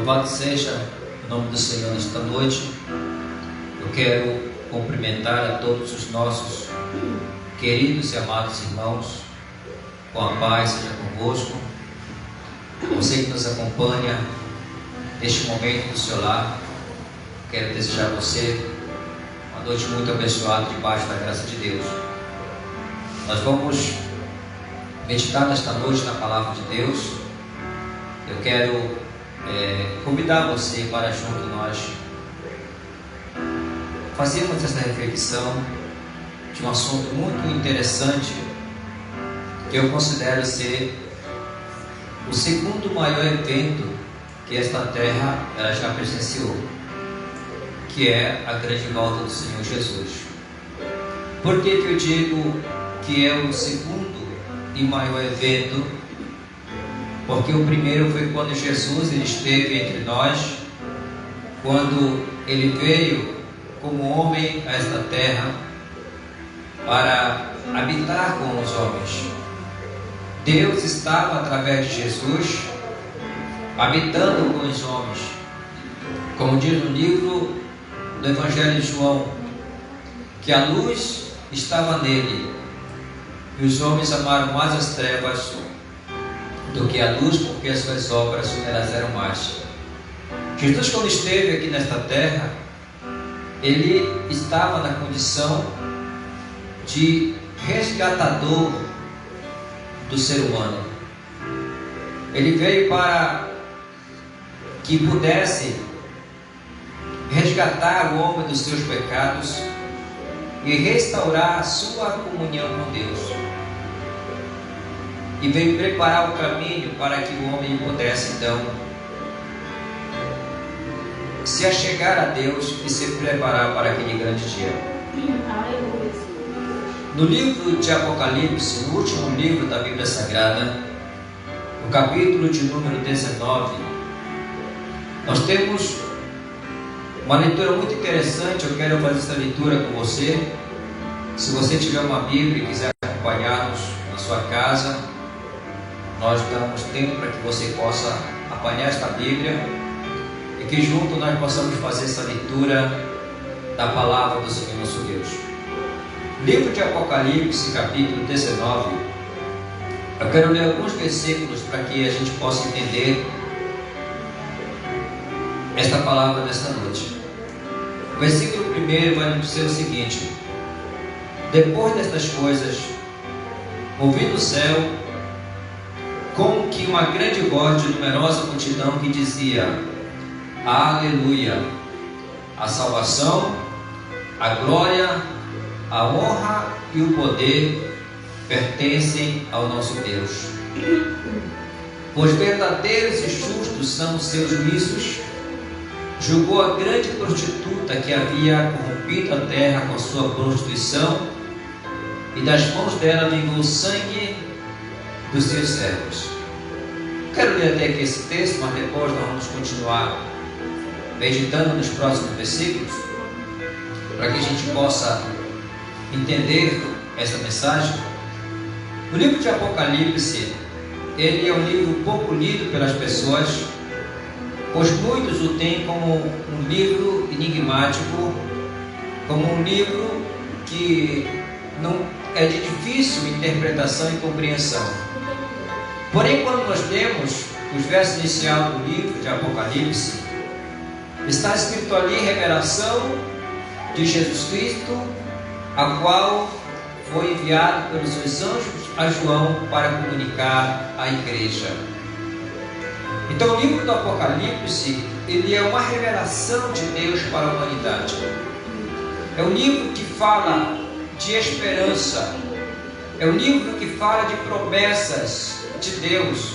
Louvado seja o nome do Senhor nesta noite. Eu quero cumprimentar a todos os nossos queridos e amados irmãos, com a paz seja convosco. Você que nos acompanha neste momento do seu lar, quero desejar a você uma noite muito abençoada debaixo da graça de Deus. Nós vamos meditar nesta noite na palavra de Deus. Eu quero convidar você para junto nós fazermos esta reflexão de um assunto muito interessante que eu considero ser o segundo maior evento que esta terra ela já presenciou, que é a grande volta do Senhor Jesus. Por que eu digo que é o segundo e maior evento? Porque o primeiro foi quando Jesus ele esteve entre nós, quando ele veio como homem a esta terra para habitar com os homens. Deus estava através de Jesus habitando com os homens, como diz no livro do Evangelho de João, que a luz estava nele e os homens amaram mais as trevas do que a luz, porque as suas obras elas eram más. Jesus, quando esteve aqui nesta terra, ele estava na condição de resgatador do ser humano. Ele veio para que pudesse resgatar o homem dos seus pecados e restaurar a sua comunhão com Deus. E veio preparar o caminho para que o homem pudesse então se achegar a Deus e se preparar para aquele grande dia. No livro de Apocalipse, no último livro da Bíblia Sagrada, no capítulo de número 19, nós temos uma leitura muito interessante. Eu quero fazer essa leitura com você. Se você tiver uma Bíblia e quiser acompanhar-nos na sua casa, nós damos tempo para que você possa apanhar esta Bíblia e que junto nós possamos fazer essa leitura da palavra do Senhor nosso Deus. Livro de Apocalipse, capítulo 19. Eu quero ler alguns versículos para que a gente possa entender esta palavra nesta noite. O versículo 1 vai nos dizer o seguinte: depois destas coisas, ouvi do céu como que uma grande voz de numerosa multidão que dizia: Aleluia! A salvação, a glória, a honra e o poder pertencem ao nosso Deus. Pois verdadeiros e justos são os seus juízos. Julgou a grande prostituta que havia corrompido a terra com sua prostituição, e das mãos dela vingou o sangue dos seus servos. Quero ler até aqui esse texto, mas depois nós vamos continuar meditando nos próximos versículos, para que a gente possa entender essa mensagem. O livro de Apocalipse, ele é um livro pouco lido pelas pessoas, pois muitos o têm como um livro enigmático, como um livro que não é de difícil interpretação e compreensão. Porém, quando nós lemos os versos iniciais do livro de Apocalipse, está escrito ali revelação de Jesus Cristo, a qual foi enviado pelos seus anjos a João para comunicar à igreja. Então o livro do Apocalipse, ele é uma revelação de Deus para a humanidade. É um livro que fala de esperança, é um livro que fala de promessas de Deus,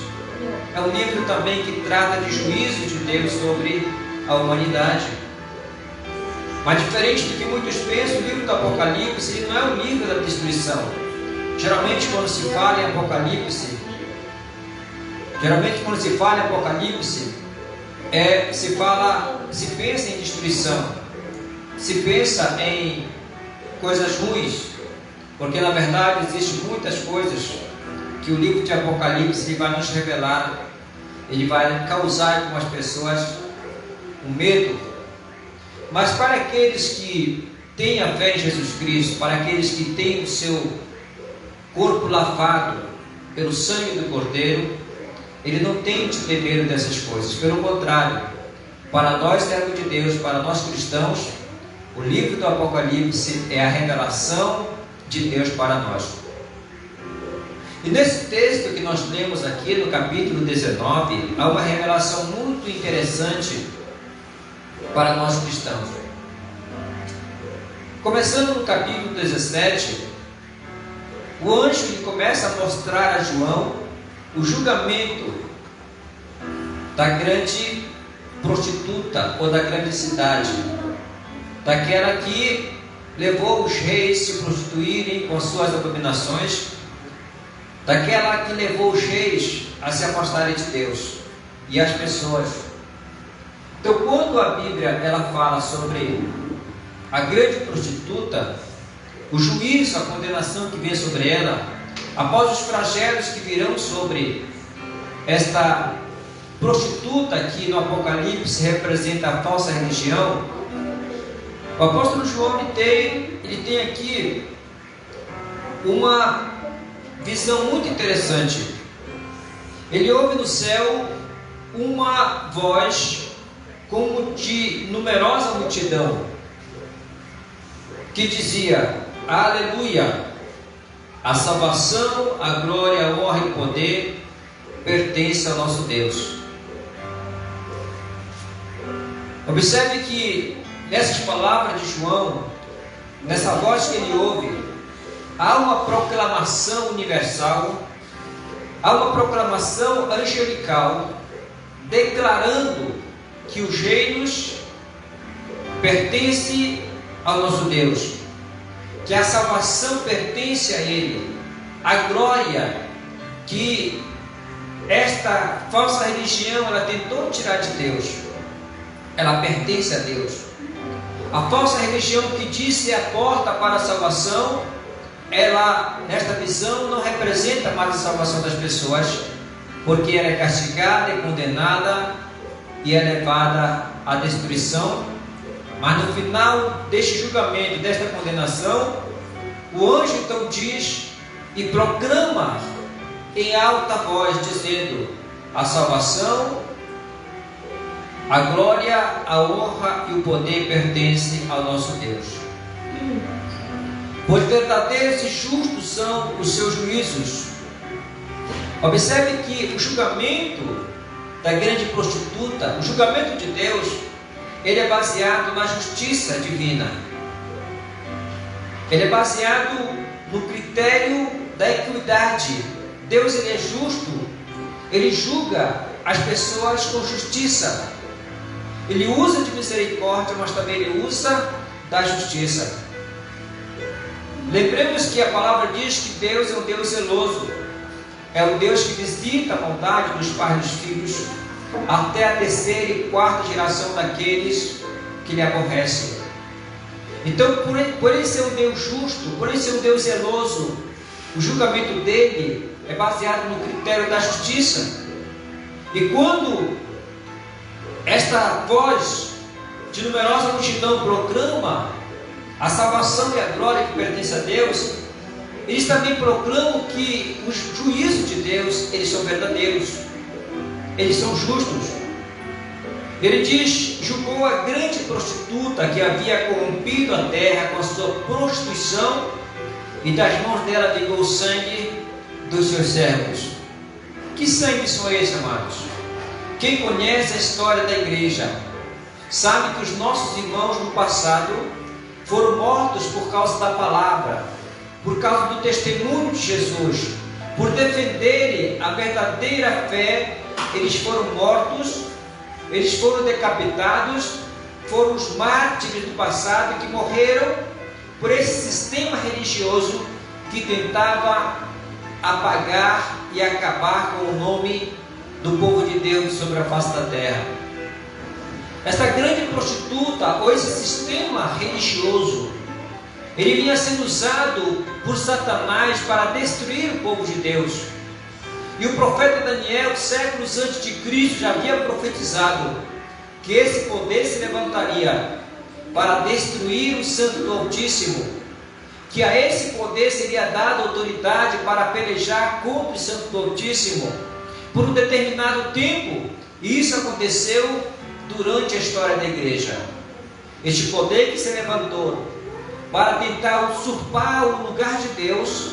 é um livro também que trata de juízo de Deus sobre a humanidade. Mas diferente do que muitos pensam, o livro do Apocalipse ele não é um livro da destruição. Geralmente quando se fala em Apocalipse, se pensa em destruição, se pensa em coisas ruins, porque na verdade existem muitas coisas que o livro de Apocalipse vai nos revelar ele vai causar com as pessoas um medo. Mas para aqueles que têm a fé em Jesus Cristo, para aqueles que têm o seu corpo lavado pelo sangue do Cordeiro, ele não tem de ter medo dessas coisas. Pelo contrário, para nós, servos de Deus, para nós cristãos, o livro do Apocalipse é a revelação de Deus para nós. E nesse texto que nós lemos aqui, no capítulo 19, há uma revelação muito interessante para nós cristãos. Começando no capítulo 17, o anjo ele começa a mostrar a João o julgamento da grande prostituta ou da grande cidade, daquela que levou os reis a se prostituírem com suas abominações, daquela que levou os reis a se afastarem de Deus e as pessoas. Então, quando a Bíblia ela fala sobre a grande prostituta, o juízo, a condenação que vem sobre ela, após os flagelos que virão sobre esta prostituta que no Apocalipse representa a falsa religião, o apóstolo João ele tem aqui uma visão muito interessante. Ele ouve no céu uma voz como de numerosa multidão que dizia: Aleluia! A salvação, a glória, a honra e o poder pertence ao nosso Deus. Observe que nessas palavras de João, nessa voz que ele ouve, há uma proclamação universal, há uma proclamação angelical, declarando que os reinos pertencem ao nosso Deus, que a salvação pertence a Ele, a glória que esta falsa religião ela tentou tirar de Deus, ela pertence a Deus. A falsa religião que disse a porta para a salvação, ela, nesta visão, não representa mais a salvação das pessoas, porque ela é castigada e condenada e é levada à destruição. Mas no final deste julgamento, desta condenação, o anjo então diz e proclama em alta voz, dizendo: a salvação, a glória, a honra e o poder pertencem ao nosso Deus. Pois verdadeiros e justos são os seus juízos. Observe que o julgamento da grande prostituta, o julgamento de Deus, ele é baseado na justiça divina. Ele é baseado no critério da equidade. Deus ele é justo, ele julga as pessoas com justiça. Ele usa de misericórdia, mas também ele usa da justiça. Lembremos que a palavra diz que Deus é um Deus zeloso. É um Deus que visita a vontade dos pais e dos filhos até a terceira e quarta geração daqueles que lhe aborrecem. Então, por ele ser um Deus justo, por ele ser um Deus zeloso, o julgamento dele é baseado no critério da justiça. E quando esta voz de numerosa multidão proclama a salvação e a glória que pertence a Deus, eles também proclamam que os juízos de Deus, eles são verdadeiros, eles são justos. Ele diz: julgou a grande prostituta que havia corrompido a terra com a sua prostituição, e das mãos dela vingou o sangue dos seus servos. Que sangue são esses, amados? Quem conhece a história da igreja sabe que os nossos irmãos no passado foram mortos por causa da palavra, por causa do testemunho de Jesus, por defenderem a verdadeira fé. Eles foram mortos, eles foram decapitados, foram os mártires do passado que morreram por esse sistema religioso que tentava apagar e acabar com o nome do povo de Deus sobre a face da terra. Esta grande prostituta, ou esse sistema religioso, ele vinha sendo usado por Satanás para destruir o povo de Deus. E o profeta Daniel, séculos antes de Cristo, já havia profetizado que esse poder se levantaria para destruir o Santo do Altíssimo, que a esse poder seria dada autoridade para pelejar contra o Santo do Altíssimo por um determinado tempo. E isso aconteceu durante a história da igreja. Este poder que se levantou para tentar usurpar o lugar de Deus,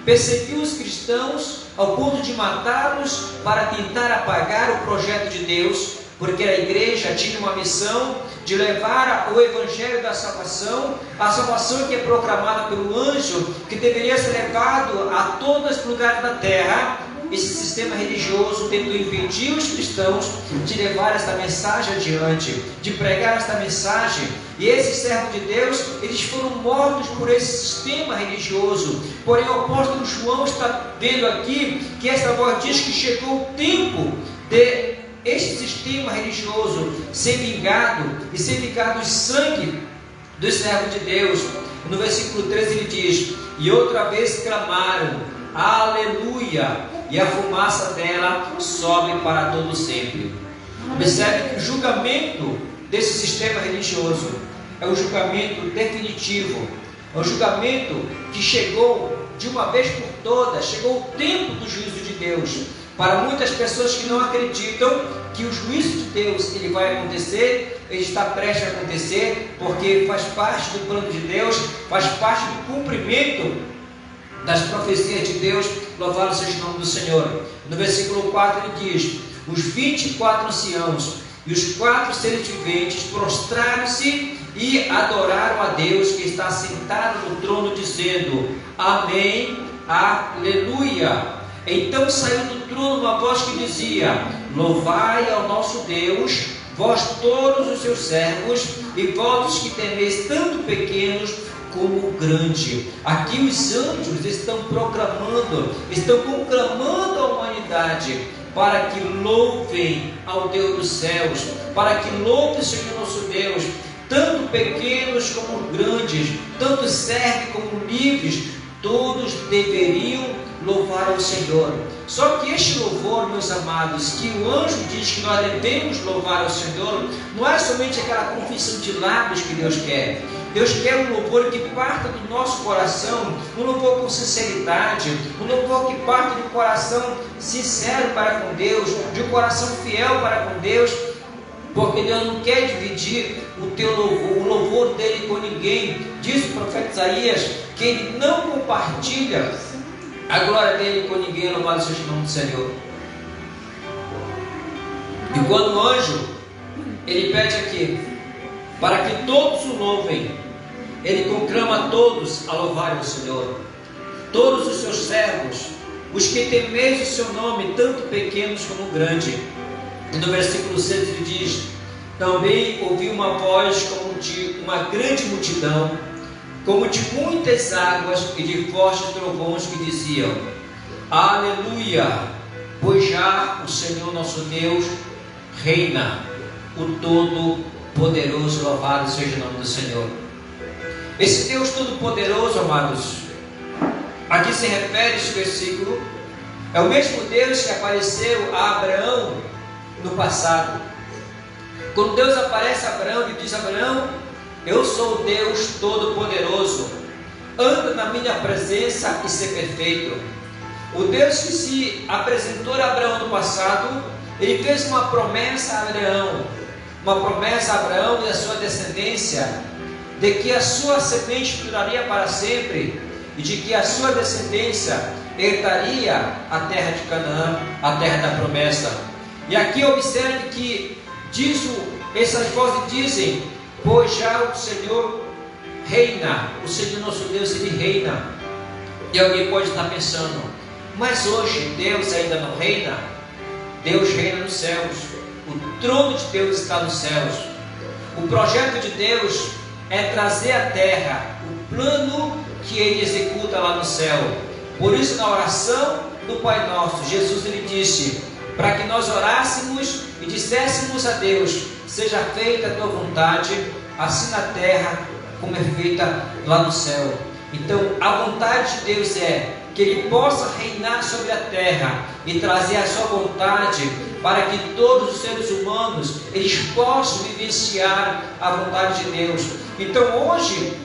perseguiu os cristãos ao ponto de matá-los para tentar apagar o projeto de Deus, porque a igreja tinha uma missão de levar o evangelho da salvação, a salvação que é proclamada pelo anjo, que deveria ser levado a todos os lugares da terra. Esse sistema religioso tentou impedir os cristãos de levar esta mensagem adiante, de pregar esta mensagem. E esses servos de Deus, eles foram mortos por esse sistema religioso. Porém, o apóstolo João está vendo aqui que esta voz diz que chegou o tempo de este sistema religioso ser vingado, e ser vingado o sangue dos servos de Deus. No versículo 13 ele diz: e outra vez clamaram, aleluia, e a fumaça dela sobe para todo sempre. Observe que o julgamento desse sistema religioso é um julgamento definitivo, é um julgamento que chegou de uma vez por todas. Chegou o tempo do juízo de Deus. Para muitas pessoas que não acreditam que o juízo de Deus ele vai acontecer, ele está prestes a acontecer, porque faz parte do plano de Deus, faz parte do cumprimento das profecias de Deus. Louvado seja o nome do Senhor. No versículo 4 ele diz: os 24 anciãos e os 4 seres viventes prostraram-se e adoraram a Deus que está sentado no trono, dizendo: amém, aleluia. Então saiu do trono uma voz que dizia: louvai ao nosso Deus, vós todos os seus servos, e vós que temeis, tanto pequenos como grande. Aqui os anjos estão proclamando, estão conclamando a humanidade para que louvem ao Deus dos céus, para que louvem o Senhor nosso Deus, tanto pequenos como grandes, tanto servos como livres, todos deveriam louvar ao Senhor. Só que este louvor, meus amados, que o anjo diz que nós devemos louvar ao Senhor, não é somente aquela confissão de lábios que Deus quer. Deus quer um louvor que parta do nosso coração, um louvor com sinceridade, um louvor que parte de um coração sincero para com Deus, de um coração fiel para com Deus, porque Deus não quer dividir o louvor dele com ninguém. Diz o profeta Isaías que ele não compartilha a glória dele com ninguém. Louvado seja o nome do Senhor. E quando o anjo ele pede aqui para que todos o louvem, ele conclama a todos a louvarem o Senhor, todos os seus servos, os que temeis o seu nome, tanto pequenos como grandes. E no versículo 6 ele diz: também ouvi uma voz como de uma grande multidão, como de muitas águas e de fortes trovões, que diziam: aleluia, pois já o Senhor nosso Deus reina, o Todo-Poderoso. Louvado seja o nome do Senhor. Esse Deus Todo-Poderoso, amados, aqui se refere esse versículo, é o mesmo Deus que apareceu a Abraão no passado. Quando Deus aparece a Abraão e diz: Abraão, eu sou o Deus Todo-Poderoso, anda na minha presença e ser perfeito. O Deus que se apresentou a Abraão no passado, ele fez uma promessa a Abraão, e a sua descendência, de que a sua semente duraria para sempre, e de que a sua descendência herdaria a terra de Canaã, a terra da promessa. E aqui observe que essas vozes dizem: pois já o Senhor reina, o Senhor nosso Deus, ele reina. E alguém pode estar pensando: mas hoje Deus ainda não reina? Deus reina nos céus, o trono de Deus está nos céus. O projeto de Deus é trazer à terra o plano que ele executa lá no céu. Por isso, na oração do Pai Nosso, Jesus ele disse para que nós orássemos e disséssemos a Deus: seja feita a tua vontade, assim na terra como é feita lá no céu. Então a vontade de Deus é que Ele possa reinar sobre a terra e trazer a sua vontade, para que todos os seres humanos eles possam vivenciar a vontade de Deus. Então hoje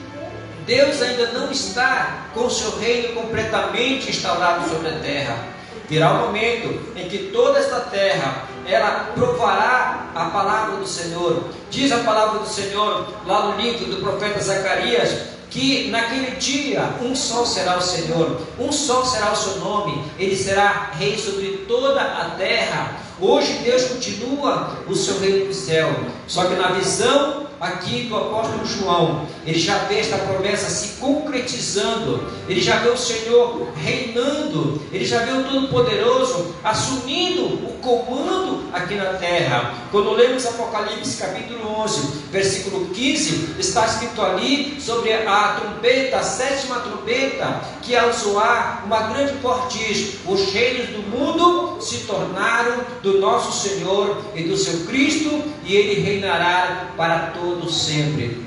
Deus ainda não está com o seu reino completamente instaurado sobre a terra. Virá um momento em que toda esta terra ela provará a palavra do Senhor. Diz a palavra do Senhor lá no livro do profeta Zacarias, que naquele dia um só será o Senhor, um só será o seu nome, Ele será rei sobre toda a terra. Hoje Deus continua o seu reino do céu, só que na visão aqui do apóstolo João, ele já vê esta promessa se concretizando, ele já vê o Senhor reinando, ele já vê o Todo-Poderoso assumindo o comando aqui na terra. Quando lemos Apocalipse capítulo 11, versículo 15, está escrito ali sobre a trombeta, a sétima trombeta, que ao soar uma grande voz diz: os reinos do mundo se tornaram do nosso Senhor e do seu Cristo, e Ele reinará para todos sempre.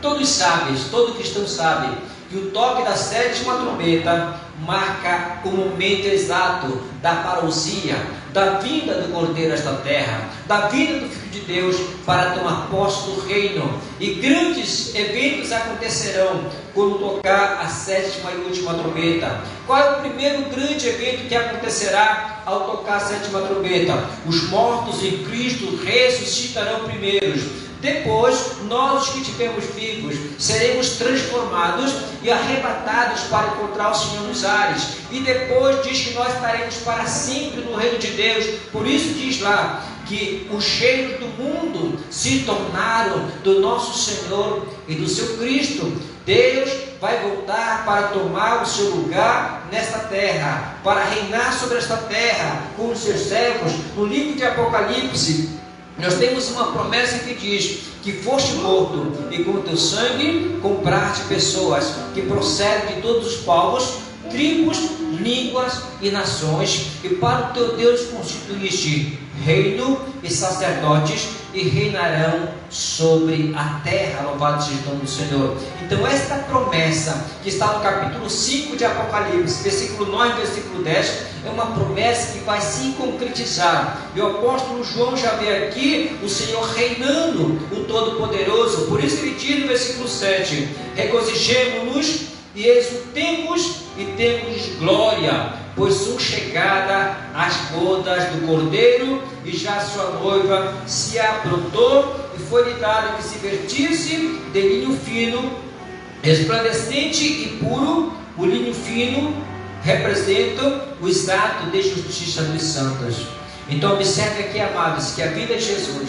Todos sabem, todo cristão sabe que o toque da sétima trombeta marca o momento exato da parousia, da vinda do Cordeiro a esta terra, da vinda do Filho de Deus para tomar posse do reino. E grandes eventos acontecerão quando tocar a sétima e última trombeta. Qual é o primeiro grande evento que acontecerá ao tocar a sétima trombeta? Os mortos em Cristo ressuscitarão primeiros. Depois, nós que estivermos vivos, seremos transformados e arrebatados para encontrar o Senhor nos ares. E depois diz que nós estaremos para sempre no reino de Deus. Por isso diz lá que os cheios do mundo se tornaram do nosso Senhor e do seu Cristo. Deus vai voltar para tomar o seu lugar nesta terra, para reinar sobre esta terra com os seus servos. No livro de Apocalipse, nós temos uma promessa que diz que foste morto e com teu sangue compraste pessoas que procedem de todos os povos, tribos, línguas e nações, e para o teu Deus constituíste reino e sacerdotes, e reinarão sobre a terra. Louvado seja o nome do Senhor. Então esta promessa que está no capítulo 5 de Apocalipse, versículo 9 e versículo 10, é uma promessa que vai se concretizar. E o apóstolo João já vê aqui o Senhor reinando, o Todo-Poderoso. Por isso ele diz no versículo 7: regozijemo-nos e exultemos e temos glória, pois são chegadas as bodas do Cordeiro, e já sua noiva se aprontou, e foi-lhe dado que se vestisse de linho fino, resplandecente e puro. O linho fino representa o exato de justiça dos santos. Então observe aqui, amados, que a vida de Jesus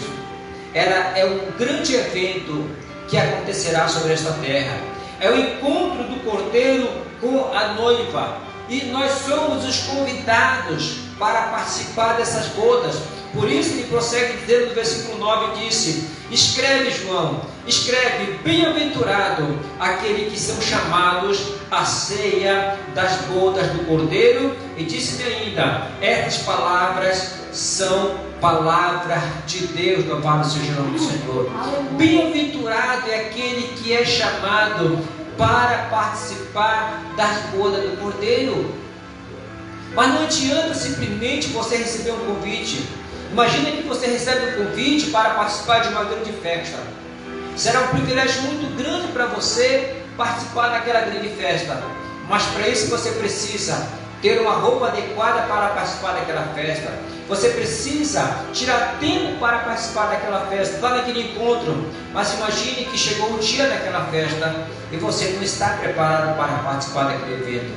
ela é um grande evento que acontecerá sobre esta terra. É o encontro do Cordeiro com a noiva, e nós somos os convidados para participar dessas bodas. Por isso ele prossegue dizendo no versículo 9, disse: escreve, João, escreve, bem-aventurado aquele que são chamados à ceia das bodas do Cordeiro. E disse-me ainda: estas palavras são palavras de Deus. Louvado seja o nome do Senhor. Bem-aventurado é aquele que é chamado para participar das bodas do Cordeiro. Mas não adianta simplesmente você receber um convite. Imagina que você recebe um convite para participar de uma grande festa. Será um privilégio muito grande para você participar daquela grande festa. Mas para isso você precisa ter uma roupa adequada para participar daquela festa. Você precisa tirar tempo para participar daquela festa, estar naquele encontro. Mas imagine que chegou o dia daquela festa e você não está preparado para participar daquele evento.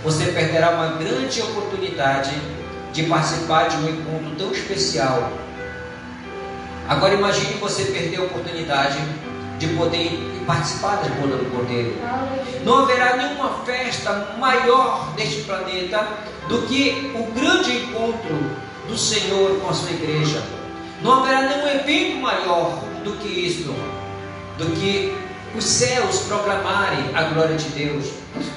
Você perderá uma grande oportunidade de participar de um encontro tão especial. Agora imagine você perder a oportunidade de poder participar das bodas do Cordeiro. Não haverá nenhuma festa maior neste planeta do que o grande encontro do Senhor com a sua igreja. Não haverá nenhum evento maior do que isto, do que os céus proclamarem a glória de Deus,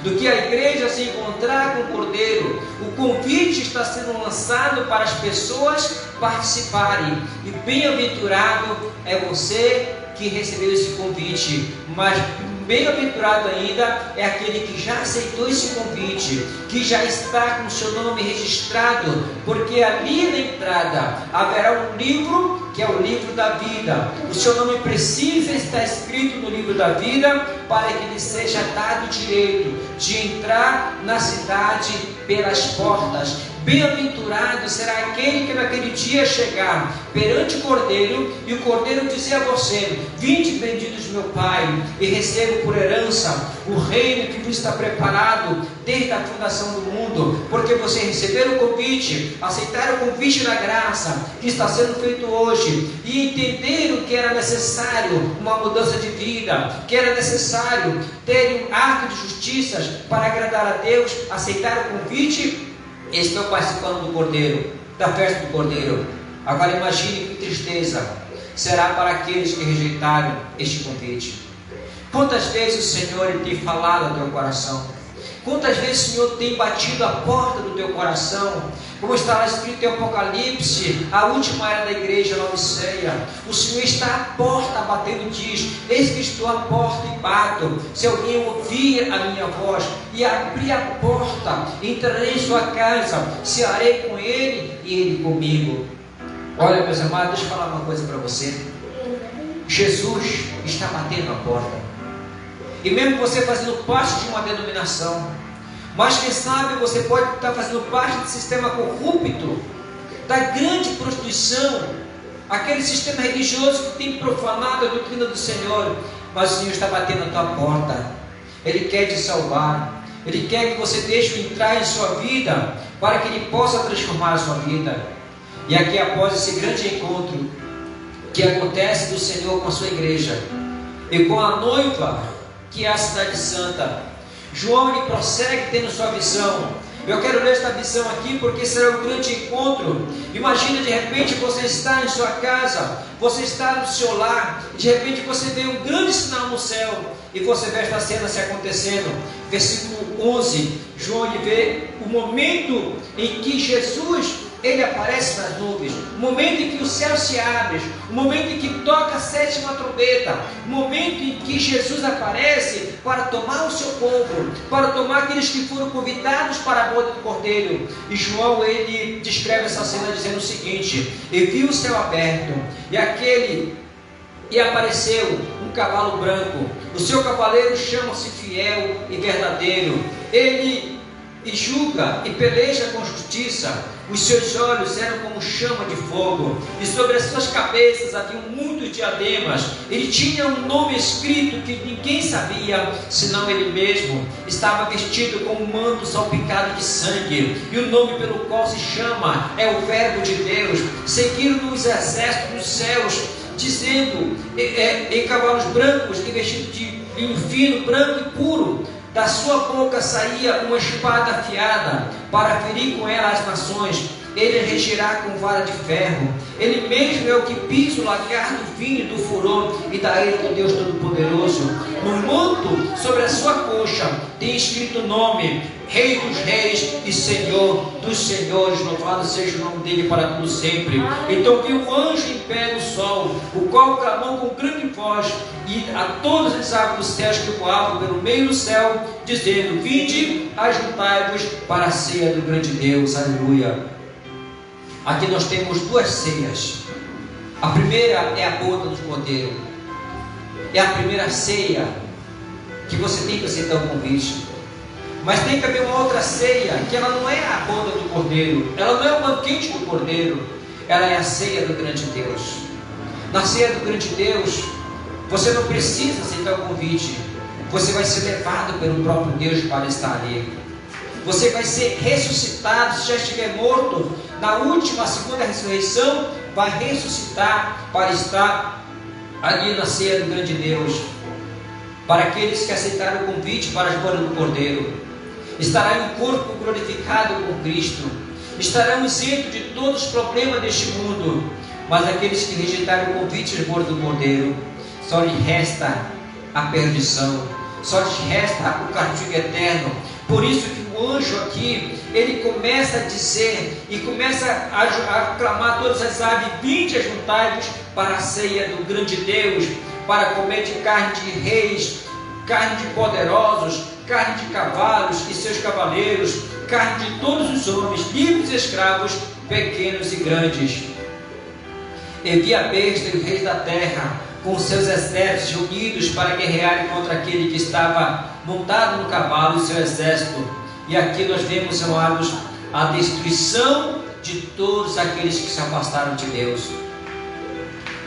do que a igreja se encontrar com o Cordeiro. O convite está sendo lançado para as pessoas participarem, e bem-aventurado é você que recebeu esse convite. Mas bem-aventurado ainda é aquele que já aceitou esse convite, que já está com o seu nome registrado, porque ali na entrada haverá um livro, que é o livro da vida. O seu nome precisa estar escrito no livro da vida, para que lhe seja dado o direito de entrar na cidade pelas portas. Bem-aventurado será aquele que naquele dia chegar perante o Cordeiro, e o Cordeiro dizer a você: vinde benditos meu Pai, e recebo por herança o reino que vos está preparado desde a fundação do mundo, porque você receber o convite, aceitar o convite da graça que está sendo feito hoje, e entender o que era necessário, uma mudança de vida, que era necessário ter um ato de justiças para agradar a Deus, aceitar o convite. Estou participando do Cordeiro, da festa do Cordeiro. Agora imagine que tristeza será para aqueles que rejeitaram este convite. Quantas vezes o Senhor tem falado ao teu coração? Quantas vezes o Senhor tem batido a porta do teu coração? Como está lá escrito em Apocalipse, a última era da igreja Laodiceia, o Senhor está à porta batendo e diz: eis que estou à porta e bato. Se alguém ouvir a minha voz e abrir a porta, entrarei em sua casa, cearei com ele e ele comigo. Olha, meus amados, deixa eu falar uma coisa para você. Jesus está batendo a porta. E mesmo você fazendo parte de uma denominação, mas quem sabe você pode estar fazendo parte do sistema corrupto, da grande prostituição, aquele sistema religioso que tem profanado a doutrina do Senhor. Mas o Senhor está batendo a tua porta. Ele quer te salvar. Ele quer que você deixe entrar em sua vida, para que Ele possa transformar a sua vida. E aqui, após esse grande encontro que acontece do Senhor com a sua igreja e com a noiva, que é a cidade santa, João ele prossegue tendo sua visão. Eu quero ler esta visão aqui, porque será um grande encontro. Imagina, de repente você está em sua casa, você está no seu lar, e de repente você vê um grande sinal no céu, e você vê esta cena se acontecendo. Versículo 11, João ele vê o momento em que Jesus ele aparece nas nuvens, o momento em que o céu se abre, o momento em que toca a sétima trombeta, o momento em que Jesus aparece para tomar o seu povo, para tomar aqueles que foram convidados para a boda do Cordeiro. E João ele descreve essa cena dizendo o seguinte: e viu o céu aberto, e apareceu um cavalo branco, o seu cavaleiro chama-se Fiel e Verdadeiro, ele julga e peleja com justiça, os seus olhos eram como chama de fogo, e sobre as suas cabeças haviam muitos diademas. Ele tinha um nome escrito que ninguém sabia, senão ele mesmo. Estava vestido com um manto salpicado de sangue, e o nome pelo qual se chama é o Verbo de Deus. Seguiram os exércitos dos céus, dizendo em cavalos brancos e vestidos de linho fino, branco e puro. Da sua boca saía uma espada afiada, para ferir com ela as nações. Ele regirá com vara de ferro. Ele mesmo é o que pisa o lagar do vinho e do furor, e da ira do Deus Todo-Poderoso. No manto, sobre a sua coxa, tem escrito o nome: Rei dos Reis e Senhor dos Senhores. Louvado seja o nome dele para todo sempre. Então viu um anjo em pé no sol, o qual clamou com grande voz, e a todas as aves dos céus que voavam pelo meio do céu, dizendo: vinde, ajuntai-vos para a ceia do grande Deus. Aleluia. Aqui nós temos duas ceias. A primeira é a boda do Cordeiro. É a primeira ceia que você tem que aceitar o convite. Mas tem que haver uma outra ceia, que ela não é a boda do Cordeiro, ela não é o banquete do Cordeiro, ela é a ceia do grande Deus. Na ceia do grande Deus, você não precisa aceitar o convite, você vai ser levado pelo próprio Deus para estar ali. Você vai ser ressuscitado. Se já estiver morto, na última, segunda ressurreição, vai ressuscitar para estar ali na ceia do grande Deus. Para aqueles que aceitaram o convite para as bodas do Cordeiro, estará em um corpo glorificado com Cristo, estarão isentos de todos os problemas deste mundo. Mas aqueles que rejeitaram o convite às bodas do Cordeiro, só lhe resta a perdição, só lhes resta o castigo eterno. Por isso que o anjo aqui, ele começa a dizer, e começa a clamar todas as aves: vinde, ajuntai-vos para a ceia do grande Deus, para comer de carne de reis, carne de poderosos, carne de cavalos e seus cavaleiros, carne de todos os homens, livres e escravos, pequenos e grandes. E vi a besta e os reis da terra, com seus exércitos unidos para guerrearem contra aquele que estava montado no cavalo e seu exército. E aqui nós vemos, amados, a destruição de todos aqueles que se afastaram de Deus.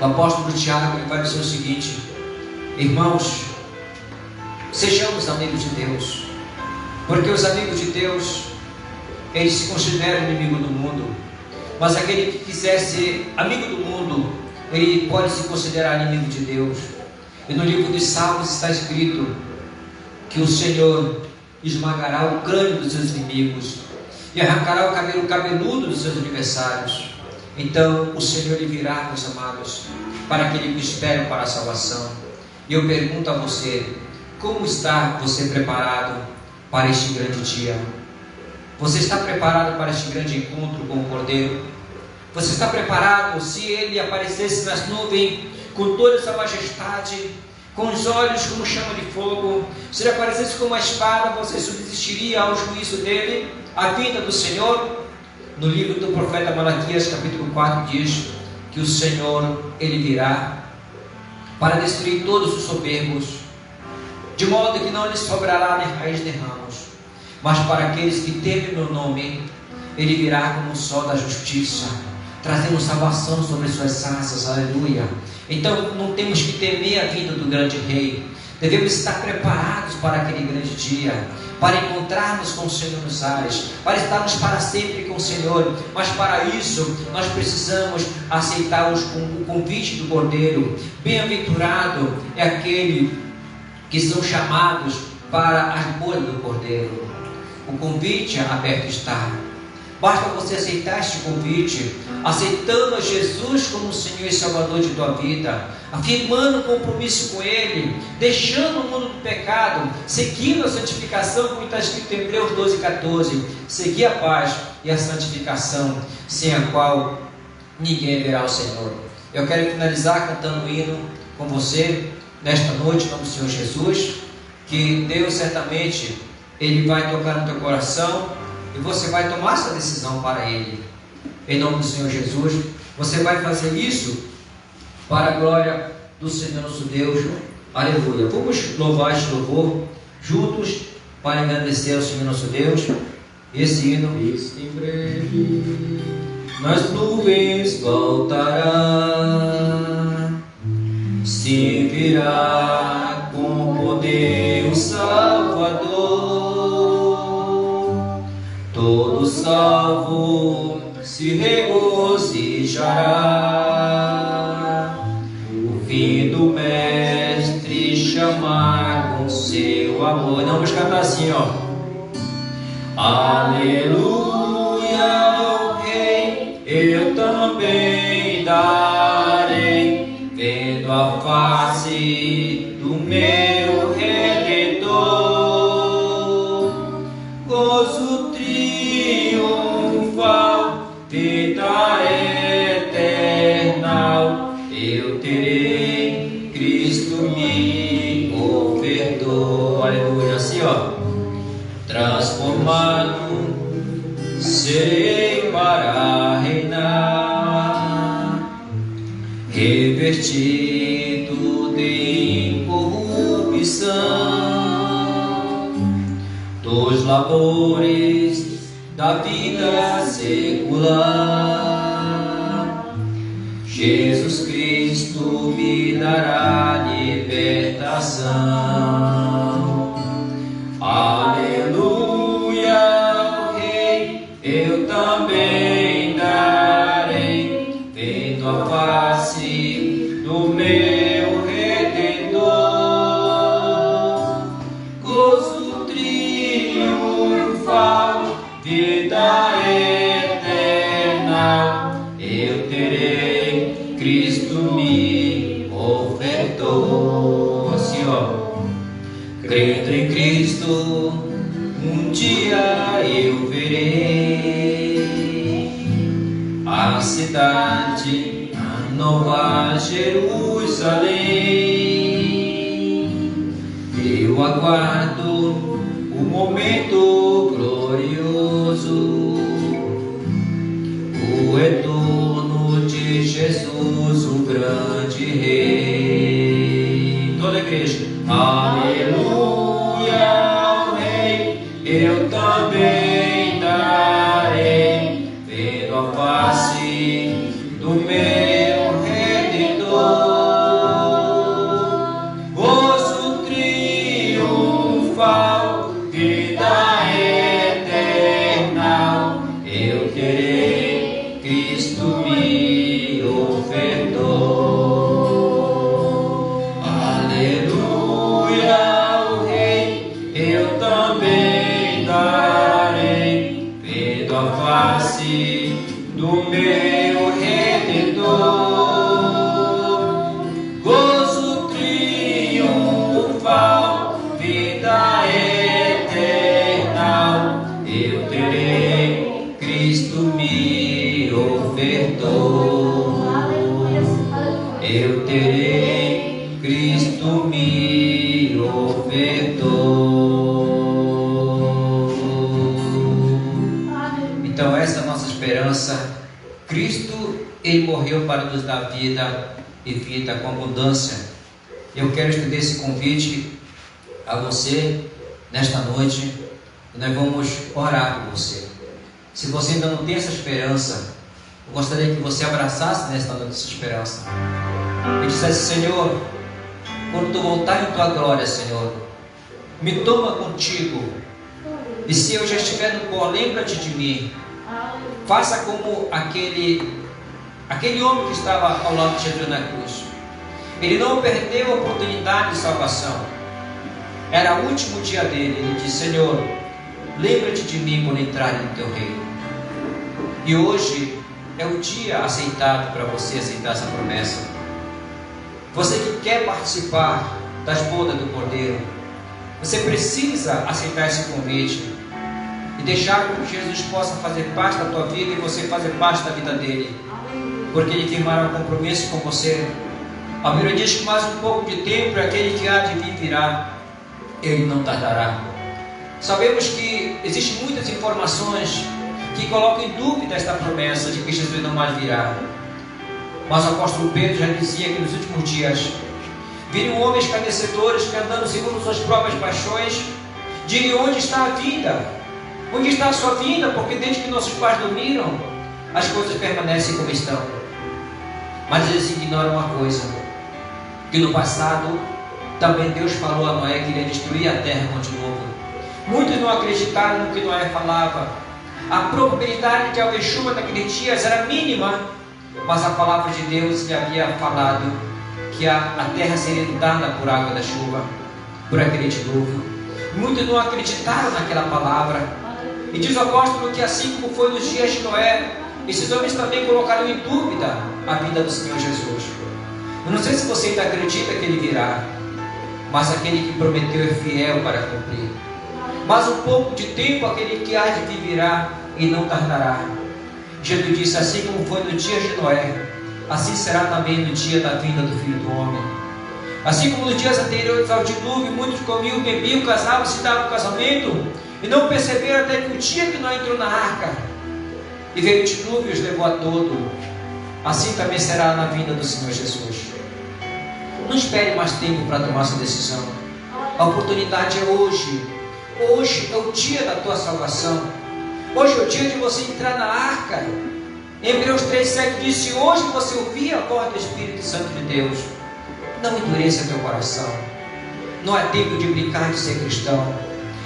O apóstolo Tiago vai dizer o seguinte: irmãos, sejamos amigos de Deus, porque os amigos de Deus, eles se consideram inimigo do mundo, mas aquele que quiser ser amigo do mundo, ele pode se considerar inimigo de Deus. E no livro dos Salmos está escrito que o Senhor esmagará o crânio dos seus inimigos e arrancará o cabelo cabeludo dos seus adversários. Então o Senhor lhe virá, meus amados, para aquele que espera para a salvação. E eu pergunto a você: como está você preparado para este grande dia? Você está preparado para este grande encontro com o Cordeiro? Você está preparado se Ele aparecesse nas nuvens com toda essa majestade, com os olhos como chama de fogo? Se Ele aparecesse com uma espada, você subsistiria ao juízo dele, à vinda do Senhor? No livro do profeta Malaquias, capítulo 4, diz que o Senhor, Ele virá para destruir todos os soberbos, de modo que não lhes sobrará nem raiz nem ramos. Mas para aqueles que temem meu nome, Ele virá como o sol da justiça, trazendo salvação sobre suas asas. Aleluia. Então não temos que temer a vinda do grande rei. Devemos estar preparados para aquele grande dia, para encontrarmos com o Senhor nos ares, para estarmos para sempre com o Senhor. Mas para isso nós precisamos aceitar o convite do Cordeiro. Bem-aventurado é aquele que são chamados para as bodas do Cordeiro. O convite aberto está. Basta você aceitar este convite, aceitando a Jesus como Senhor e Salvador de tua vida, afirmando o compromisso com Ele, deixando o mundo do pecado, seguindo a santificação, como está escrito em Hebreus 12:14. Seguir a paz e a santificação, sem a qual ninguém verá o Senhor. Eu quero finalizar cantando um hino com você nesta noite, em nome do Senhor Jesus, que Deus certamente Ele vai tocar no teu coração e você vai tomar essa decisão para Ele. Em nome do Senhor Jesus, você vai fazer isso para a glória do Senhor nosso Deus. Aleluia. Vamos louvar este louvor juntos para engrandecer ao Senhor nosso Deus. Esse hino: em breve nas nuvens voltará, se virá com poder o Salvador. Todo salvo se regozijará, o fim do Mestre chamar com seu amor. Não, vamos cantar assim, ó. Aleluia ao Rei, eu também darei, vendo a face do meu Redentor, gozo triunfal, vida eterna eu terei, Cristo me ofertou. Aleluia, assim ó. Transformado serei para reinar, revertido de incorrupção dos labores da vida secular. Jesus Cristo me dará libertação. Aleluia, Rei, eu também darei, vendo a face do meu Redentor, gozo triunfal, vida eterna eu terei, Cristo me ofertou. Assim ó. Crendo em Cristo, um dia eu verei a cidade, a nova Jerusalém. Eu Eu aguardo o momento glorioso, o retorno de Jesus, o grande Rei. Toda a igreja, aleluia ao Rei, eu também darei, vendo a face do meu Redentor. Gozo triunfal, vida eterna, eu terei, Cristo me ofertou. Aleluia ao Rei, eu também darei, vendo a face do meu Redentor. Gozo triunfal, vida eterna, eu terei, Cristo me ofertou. Eu terei, Cristo me ofertou. Então essa é a nossa esperança. Cristo, Ele morreu para nos dar vida e vida com abundância. Eu quero estender esse convite a você nesta noite e nós vamos orar por você. Se você ainda não tem essa esperança, eu gostaria que você abraçasse nesta noite essa esperança e dissesse: Senhor, quando Tu voltar em Tua glória, Senhor, me toma contigo, e se eu já estiver no pó, lembra-te de mim. Faça como aquele homem que estava ao lado de Jesus na cruz. Ele não perdeu a oportunidade de salvação. Era o último dia dele. Ele disse: Senhor, lembra-te de mim quando entrarem no Teu reino. E hoje é o dia aceitado para você aceitar essa promessa. Você que quer participar das bodas do Cordeiro, você precisa aceitar esse convite e deixar com que Jesus possa fazer parte da tua vida e você fazer parte da vida dele, porque ele firmará um compromisso com você. A Bíblia diz que mais um pouco de tempo, aquele que há de vir virá, ele não tardará. Sabemos que existem muitas informações que colocam em dúvida esta promessa de que Jesus não mais virá, mas o apóstolo Pedro já dizia que nos últimos dias viriam homens escarnecedores que, andando segundo suas próprias paixões, diriam: onde está a vida? Onde está a sua vida? Porque desde que nossos pais dormiram, as coisas permanecem como estão. Mas eles ignoram uma coisa, que no passado também Deus falou a Noé que iria destruir a terra de novo. Muitos não acreditaram no que Noé falava. A probabilidade de haver chuva naqueles dias era mínima, mas a palavra de Deus lhe havia falado que a terra seria inundada por água da chuva, por aquele dilúvio. Muitos não acreditaram naquela palavra. E diz o apóstolo que assim como foi nos dias de Noé, esses homens também colocaram em dúvida a vinda do Senhor Jesus. Eu não sei se você ainda acredita que Ele virá, mas aquele que prometeu é fiel para cumprir. Mas um pouco de tempo aquele que há de vir virá e não tardará. Jesus disse: assim como foi no dia de Noé, assim será também no dia da vinda do Filho do Homem. Assim como nos dias anteriores ao dilúvio, muitos comiam, bebiam, casavam, se davam casamento, e não perceberam até que o dia que Noé entrou na arca e veio o dilúvio e os levou a todo. Assim também será na vinda do Senhor Jesus. Não espere mais tempo para tomar sua decisão. A oportunidade é hoje. Hoje é o dia da tua salvação. Hoje é o dia de você entrar na arca. Hebreus 3,7 diz: se hoje você ouvir a voz do Espírito Santo de Deus, não endureça teu coração. Não é tempo de brincar de ser cristão.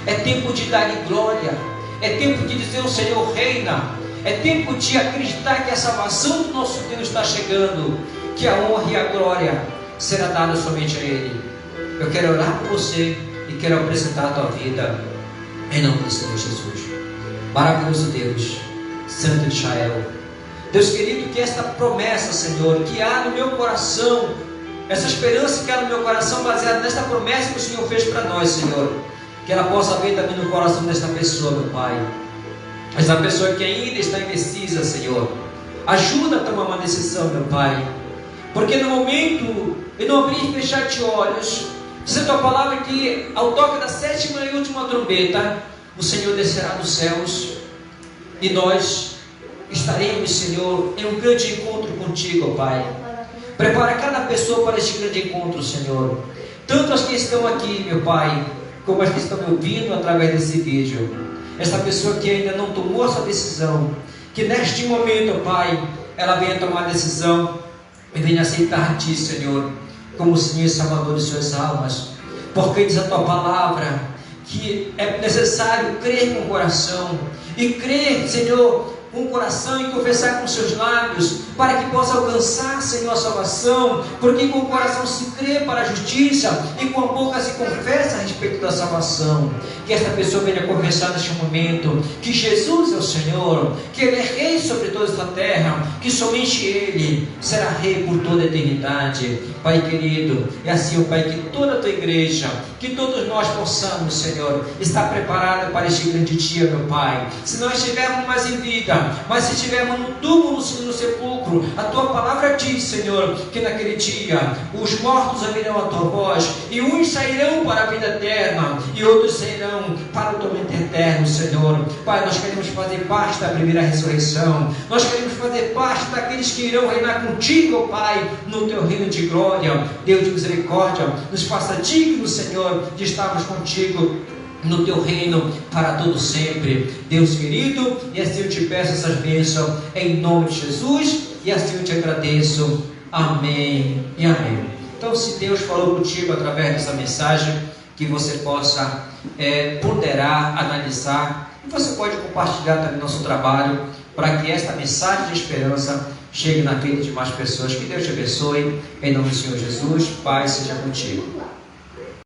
É tempo de dar-lhe glória. É tempo de dizer: o Senhor reina. É tempo de acreditar que a salvação do nosso Deus está chegando, que a honra e a glória será dada somente a Ele. Eu quero orar por você e quero apresentar a tua vida em nome do Senhor Jesus. Maravilhoso Deus, Santo de Israel, Deus querido, que esta promessa, Senhor, que há no meu coração, essa esperança que há no meu coração baseada nesta promessa que o Senhor fez para nós, Senhor, que ela possa haver também no coração desta pessoa, meu Pai. Essa pessoa que ainda está indecisa, Senhor, ajuda a tomar uma decisão, meu Pai, porque no momento, em não abrir e fechar de olhos, Diz a tua palavra que ao toque da sétima e última trombeta, o Senhor descerá dos céus e nós estaremos, Senhor, em um grande encontro contigo, ó Pai. Prepara cada pessoa para este grande encontro, Senhor. Tanto as que estão aqui, meu Pai, como as que estão me ouvindo através desse vídeo. Essa pessoa que ainda não tomou essa decisão, que neste momento, ó Pai, ela venha tomar a decisão e venha aceitar a Ti, Senhor, como Senhor e Salvador de suas almas. Porque diz a Tua palavra que é necessário crer com o coração e crer, Senhor, com o coração e confessar com seus lábios, para que possa alcançar, Senhor, a salvação, porque com o coração se crê para a justiça e com a boca se confessa a respeito da salvação. Que esta pessoa venha confessar neste momento que Jesus é o Senhor, que Ele é Rei sobre toda esta terra, que somente Ele será Rei por toda a eternidade. Pai querido, é assim, ó Pai, que toda a Tua igreja, que todos nós possamos, Senhor, estar preparados para este grande dia, meu Pai. Se nós estivermos mais em vida, mas se estivermos no túmulo, no sepulcro, a Tua palavra diz, Senhor, que naquele dia os mortos ouvirão a Tua voz, e uns sairão para a vida eterna, e outros sairão para o tormento eterno, Senhor. Pai, nós queremos fazer parte da primeira ressurreição, nós queremos fazer parte daqueles que irão reinar contigo, Pai, no Teu reino de glória. Deus de misericórdia, nos faça dignos, Senhor, de estarmos contigo no Teu reino para todo sempre. Deus querido, e assim eu te peço essas bênçãos em nome de Jesus, e assim eu te agradeço. Amém e amém. Então, se Deus falou contigo através dessa mensagem, que você possa ponderar, analisar, e você pode compartilhar também nosso trabalho, para que esta mensagem de esperança chegue na vida de mais pessoas. Que Deus te abençoe, em nome do Senhor Jesus. Paz seja contigo.